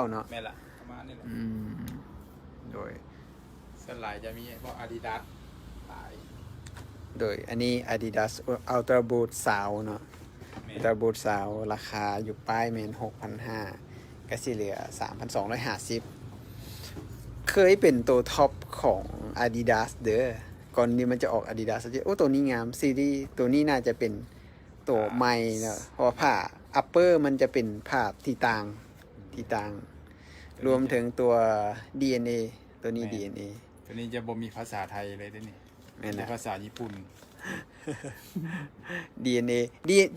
2,900 เนาะ แม่นล่ะประมาณนี้แหละ อืมโดย ส่วนหลายจะมีพวก Adidas หลาย โดยอันนี้ Adidas Ultra Boost สาวเนาะ แม่น Ultra Boost สาวราคาอยู่ป้ายเมน 6,500 ก็สิเหลือ 3,250 เคยเป็นตัวท็อปของ Adidas เด้อก่อนนี้มันจะออก Adidas โอ้ตัวนี้งามซีรีส์ตัวนี้น่าจะเป็นตัวใหม่เนาะเพราะว่าผ้า upper มันจะเป็นผ้าที่ต่าง รวมถึงตัว DNA ตัวนี้ DNA ตัวนี้จะบ่มีภาษาไทยเลยเด้อนี่ แม่น มี นะ ภาษาญี่ปุ่น DNA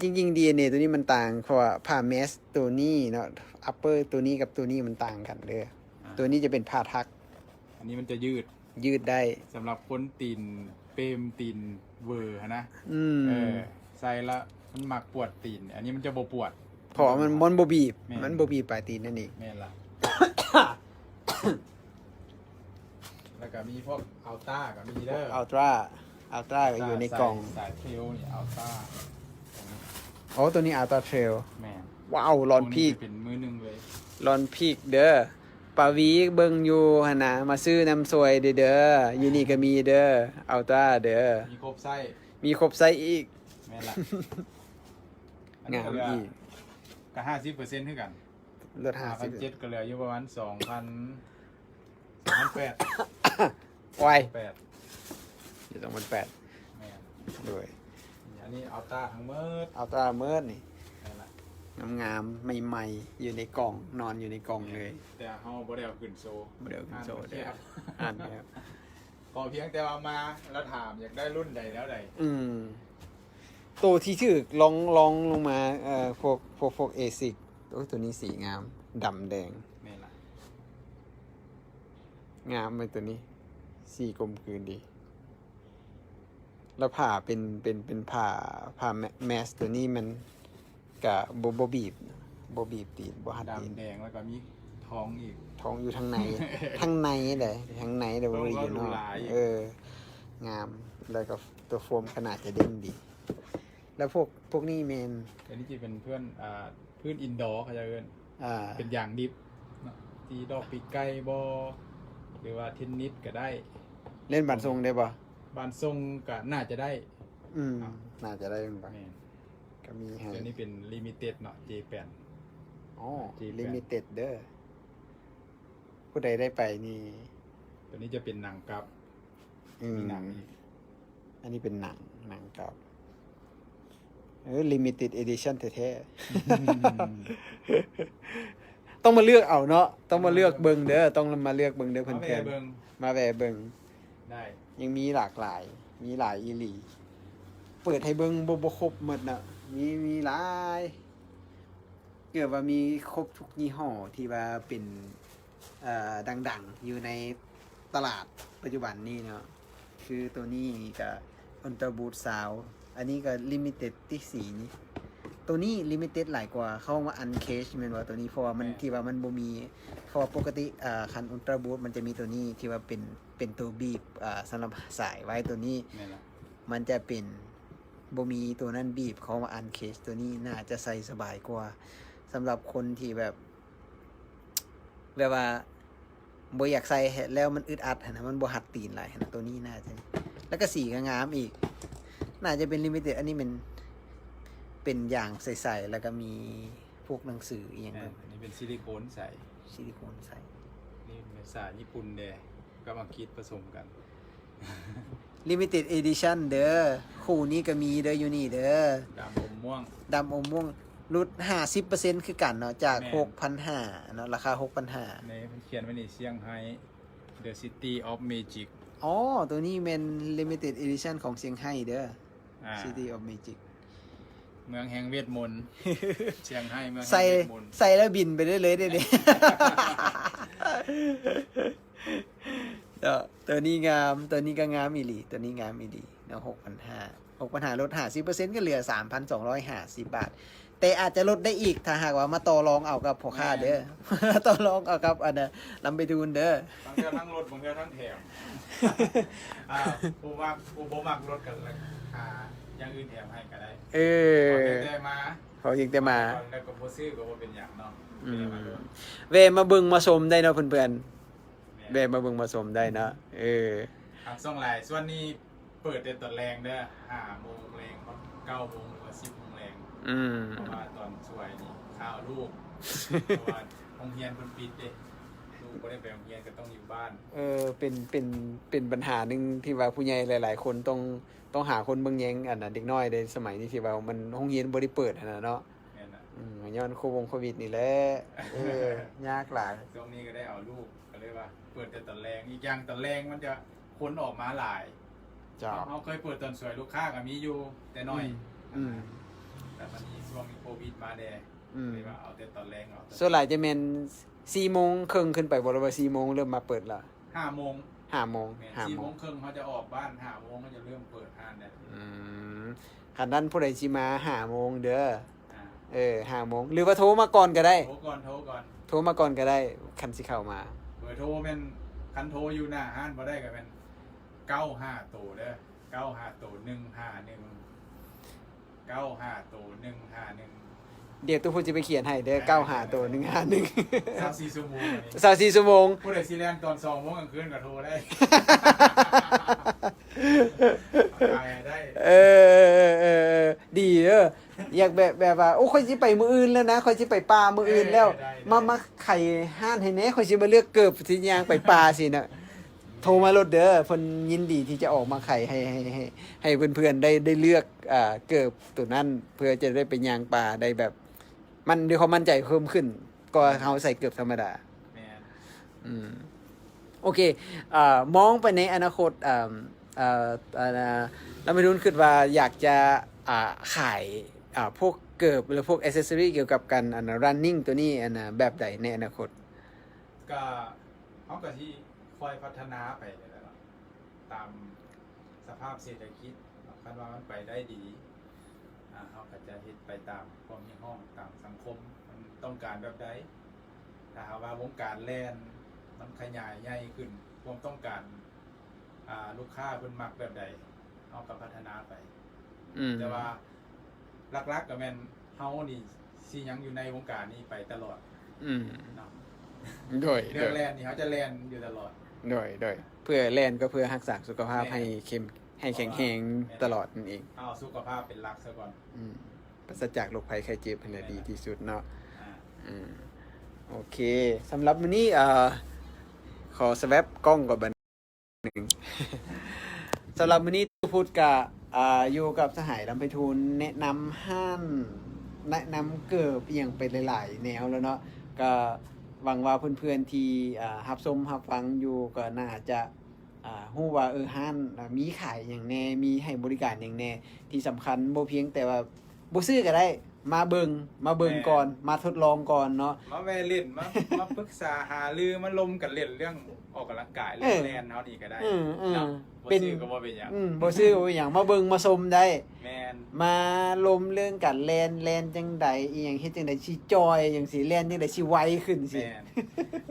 จริงๆ DNA ตัวนี้มันต่างเพราะว่าผ้าเมสตัวนี้เนาะ upper ตัวนี้กับตัวนี้มันต่างกันเด้อตัวนี้จะเป็นผ้าทัก อันนี้มันจะยืด ยืดได้ สำหรับคนตีนเปรมตีนเวอร์นะ อืม ใส่ละมันมักปวดตีน อันนี้มันจะบ่ปวด เพราะว่ามันบ่บีบ แม่น มันบ่บีบปลายตีนนั่นเอง แม่นละ แล้วก็มีพวกอัลต้าก็มีเด้อ อัลตร้าก็อยู่ในกล่อง สายเทลนี่อัลต้า โอ้ตัวนี้อัลตร้าเทรล แม่น ว้าวร้อนพีก พวจะเป็นมือหนึงเลย ร้อนพีกเด้อปาวีเบิ่งอยู่หั่นนะมาซื้อน้ำซวยเด้ออยู่นี่ก็มีเด้ออัลตร้าเด้อ มีครบไส้ มีครบไซส์อีก แม่นละ งามอีก ก็50%เท่ากัน ลด 5,700ก็เหลืออยู่ประมาณ2,000 2,800 ไว้ 8 อยู่2,800 แม่น ด้วย อันนี้อัลต้าทั้งหมด อัลตร้าเมิร์ดนี่ นั่นล่ะ งามๆใหม่ๆอยู่ในกล่องนอนอยู่ในกล่องเลย แต่เฮาบ่ได้เอาขึ้นโซ บ่ได้เอาขึ้นโชว์เด้อ ครับ อ่านนะครับ พอเพียงแต่เอามาแล้วถามอยากได้รุ่นใดแล้วใด ตัวที่ถือลองลงมาพวกเอซิกตัวนี้สีงามดำแดง แม่นล่ะ งามเลยตัวนี้ สีกลมกลืนดี แล้วผ้าเป็นผ้าแมสตัวนี้มันกับโบบีบตีนบ่หัดตีน ดำแดงแล้วก็มีทองอีก ท้องอยู่ทางใน ทางในเลยทางในเดี๋ยวบริอยู่นอก หลาย งามแล้วก็ตัวโฟมขนาดจะเด้งดี แล้วพวกนี้เมน อันนี้จะเป็นเพื่อนพื้นอินดอร์เขาจะเอิ้น อ่า เป็นอย่างดิฟเนาะตีดอกปีกไก่บอหรือว่าเทนนิสก็ได้ เล่นบัตรทรงได้ปะ บานทรงก็น่าจะได้ น่าจะได้บ้าง แม่น ก็มีให้ ตัวนี้เป็นลิมิเต็ดเนาะ J8 อ๋อ G8 ลิมิเต็ดเด้อผู้ใดได้ไปนี่ ตัวนี้จะเป็นหนังกับ อืม มีหนังอีก อันนี้เป็นหนังกับlimited edition แท้ๆ ต้องมาเลือกเอาเนาะต้องมาเลือกเบิงเด้อต้องมาเลือกเบิงเด้อ เอา เพื่ ไป อน เบิ่ง ๆมาแวะเบิง ได้ ยังมีหลากหลาย มีหลายอีหลี เปิดให้เบิงบ่ครบหมดน่ะมีหลายเกือบว่ามีครบทุกยี่ห้อที่ว่าเป็นดังๆ อยู่ในตลาดปัจจุบันนี้เนาะคือตัวนี้กับอันตราบูทสาว อันนี้ก็ลิมิเต็ดที่สีนี้ ตัวนี้ลิมิเต็ดหลายกว่าเข้ามาอันเคชแม่นว่าตัวนี้เพราะว่ามันที่ว่ามันบ่มีเพราะว่าปกติคันอัลตราบูทมันจะมีตัวนี้ที่ว่าเป็นตัวบีบสำหรับสายไว้ตัวนี้ แม่นล่ะ มันจะเป็นบ่มีตัวนั้นบีบเขามาอันเคสตัวนี้น่าจะใส่สบายกว่าสำหรับคนที่แบบว่าบ่อยากใส่แล้วมันอึดอัดนะมันบ่หัดตีนหลายนะตัวนี้น่าจะแล้วก็สีก็งามอีก น่าจะเป็นลิมิเต็ดอันนี้เป็นอย่างใสๆแล้วก็มีพวกหนังสืออีกอย่าง แม่นอันนี้เป็นซิลิโคนใส ซิลิโคนใส่ นี่เป็นภาษาญี่ปุ่นแดก็มาคิดผสมกัน Limited Edition เด้อคู่นี้ก็มีเด้ออยู่นี่เด้อ ดำอมม่วง ดำอมม่วงลด 50% คือกันเนาะจาก แม่น 6,500 เนาะราคา 6,500 ในมันเขียนไว้ในเซี่ยงไฮ้ The City of Magic อ๋อ ตัวนี้เป็น Limited Edition ของเซี่ยงไฮ้เด้อ City of Magic เมืองแห่งเวทมนต์ เซี่ยงไฮ้เมืองแห่ง ใส่ เวทมนต์ ใส่แล้วบินไปได้เลยเด้เด้ ตัวนี้งามตัวนี้ก็งามอีหลีตัวนี้งามอีหลีเนาะ6,500ลด 50% ก็เหลือ 3,250 บาท แต่อาจจะลดได้อีกถ้าหากว่ามาต่อรองเอากับพ่อค้าเด้อ ต่อรองเอากับอันน่ะลำไปทูนเด้อ บางเทื่อทั้งรถบางเทื่อทั้งแถม ผู้บ่มักรถกันราคาอย่างอื่นแถมให้ก็ได้ เอ พอ อ ได้มา พอยิงแต่มา แล้วก็บ่ซื้อก็บ่เป็นหยังเนาะ เวมาเบิ่งมาชมได้เนาะเพื่อนๆเวมาเบิ่งมาชมได้เนาะเออ ทางส่งหลายส่วนนี้ เปิดแต่ตอนแรงเด้อ5 โมงแรง9 โมงหรือว่า10 โมงแรง อืม เพราะว่าตอนช่วยนี่ข้าวลูก เพราะว่าโรงเรียนเพิ่นปิดเด้ลูกบ่ได้ไปโรงเรียนก็ต้องอยู่บ้าน เป็นปัญหาหนึ่งที่ว่าผู้ใหญ่หลาย ๆ คนต้องหาคนเบิ่งแยงอันน่ะเด็กน้อยในสมัยนี้ที่ว่ามันโรงเรียนบ่ได้เปิดหั่นน่ะเนาะ แม่นน่ะ ย้อนโควิดนี่แหละยากหลาย ช่วงนี้ก็ได้เอาลูกก็เลยว่า เปิดแต่ตอนแรงอีกอย่างตอนแรงมันจะคนออกมาหลาย จ้า เราเคยเปิดตอนสวยลูกค้าก็มีอยู่แต่น้อย อืม แต่มันมีช่วงโควิดมาแดง อืม เลยว่าเอาแต่ตอนแรงเอาแต่ ส่วนหลายจะแม่น4 โมงครึ่งขึ้นไปบ่ล่ะว่า4 โมงเริ่มมาเปิดละ 5 โมง 5 โมง แม่น 5 4 โม โม ง งครึ่งเขาจะออกบ้าน5 โมงเขาจะเริ่มเปิดห้านได้ คันนั้นผู้ใดสิมา5 โมงเด้อ อ่า 5 โมงหรือว่าโทรมาก่อนก็ได้ โทรก่อน โทรมาก่อนก็ได้คันสิเข้ามา เบอร์โทรเป็นคันโทรอยู่หน้าห้านบ่ได้ก็เป็น95ตัวเด้อ95ตัว151 95ตัว151 เดี๋ยวตู้พูดจะไปเขียนให้เด้อ95ตัว151 24 ชั่วโมงอันนี้ 24 ชั่วโมง ผู้ใดสิแล่นตอน2 โมงกลางคืนก็โทรได้ ได้ ดีอยากแบบว่าโอ้ค่อยสิไปมื้ออื่นแล้วนะค่อยสิไปป่ามื้ออื่นแล้ว มาไข่ห้านให้แหน่ค่อยสิมาเลือกเกิบสิย่างไปป่าสิน่ะโทรมาโลดเด้อเพิ่นยินดีที่จะออกมาไข่ให้เพื่อนๆได้เลือกเกิบตัวนั้นเพื่อจะได้ไปย่างป่าได้แบบ มันด้วยความมั่นใจเพิ่มขึ้นก็เฮาใส่เกิบธรรมดา แม่น โอเคมองไปในอนาคตเราไม่รู้คิดว่าอยากจะขายพวกเกิบหรือพวกอ c เซสซอรี่เกี่ยวกับการrunning ตัวนี้แบบใดในอนาคต ก็เขาก็ที่คอยพัฒนาไปเลยแหละตามสภาพเศรษฐกิจคาดว่ามันไปได้ดีเขาก็จะเฮ็ดไปตามความมีห้องตามสังคมมันต้องการแบบใดถ้าหากว่าวงการแลนมันขยายใหญ่ขึ้นความต้องการลูกค้าเพิ่นมักแบบใดเขาก็พัฒนาไป แต่ว่าหลักๆก็แม่นเฮานี่สิยังอยู่ในวงการนี้ไปตลอดเนาะ โดย เรื่องแลนนี่เขาจะแลนอยู่ตลอด เพื่อแล่นก็เพื่อรักษาสุขภาพให้แข็งแรงตลอดนั่นเอง เอาสุขภาพเป็นหลักซะก่อน ปราศจากโรคภัยไข้เจ็บให้ดีที่สุดเนาะ อ่า โอเคสำหรับมื้อนี้ขอสแวปกล้องก่อนบัดนึง สำหรับมื้อนี้พูดกับอยู่กับสหายลำไพฑูรย์แนะนำห้านแนะนำเกิบอย่างเป็นหลายๆแนวแล้วเนาะก็หวังว่าเพื่อนๆที่รับชมรับฟังอยู่ก็น่าจะฮู้ว่าห้านมีขายอย่างแน่มีให้บริการอย่างแน่ที่สำคัญบ่เพียงแต่ว่าบ่ซื้อก็ได้มาเบิ่งก่อนมาทดลองก่อนเนาะ มาแวะเล่นมาปรึกษาหารือมาลมกันเล่นเรื่องออกกำลังกายเรื่องแลนเฮานี่ก็ได้เนาะบ่ซื้อก็บ่เป็นหยัง บ่ซื้อบ่เป็นหยังมาเบิ่งมาชมได้ แม่น มาลมเรื่องการแล่นจังใดอีหยังเฮ็ดจังใดสิจอยจังสิแล่นจังใดสิไวขึ้นสิ แม่น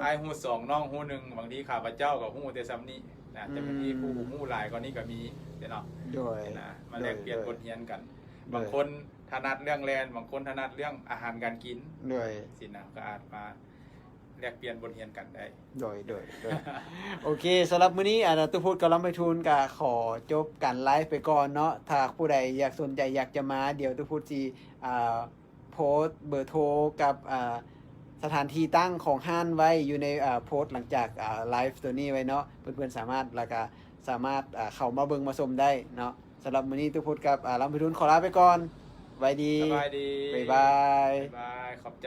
อ้ายฮู้2น้องฮู้1บางทีข้าพเจ้าก็ฮู้แต่ซ้ำนี้นะแต่บางทีผู้ฮู้หลายกว่านี้ก็มีเนาะ โดย นะมาแลกเปลี่ยนบทเรียนกัน บางคนถนัดเรื่องแลนบางคนถนัดเรื่องอาหารการกิน โดย สินะก็อาจมาแลกเปลี่ยนบทเรียนกันได้ โดยโอเคสำหรับมื้อนี้ตุพูดกับลำไพฑูรย์ก็ขอจบการไลฟ์ไปก่อนเนาะถ้าผู้ใดอยากสนใจอยากจะมาเดี๋ยวตุพูดสิโพสต์เบอร์โทรกับสถานที่ตั้งของห้านไว้อยู่ในโพสต์หลังจากไลฟ์ตัวนี้ไว้เนาะเพื่อนๆสามารถเข้ามาเบิ่งมาชมได้เนาะสำหรับมื้อนี้ตุพูดกับลำไพฑูรย์ขอลาไปก่อนไว้ดี สบายดี บ๊ายบาย บ๊ายบาย ขอบใจ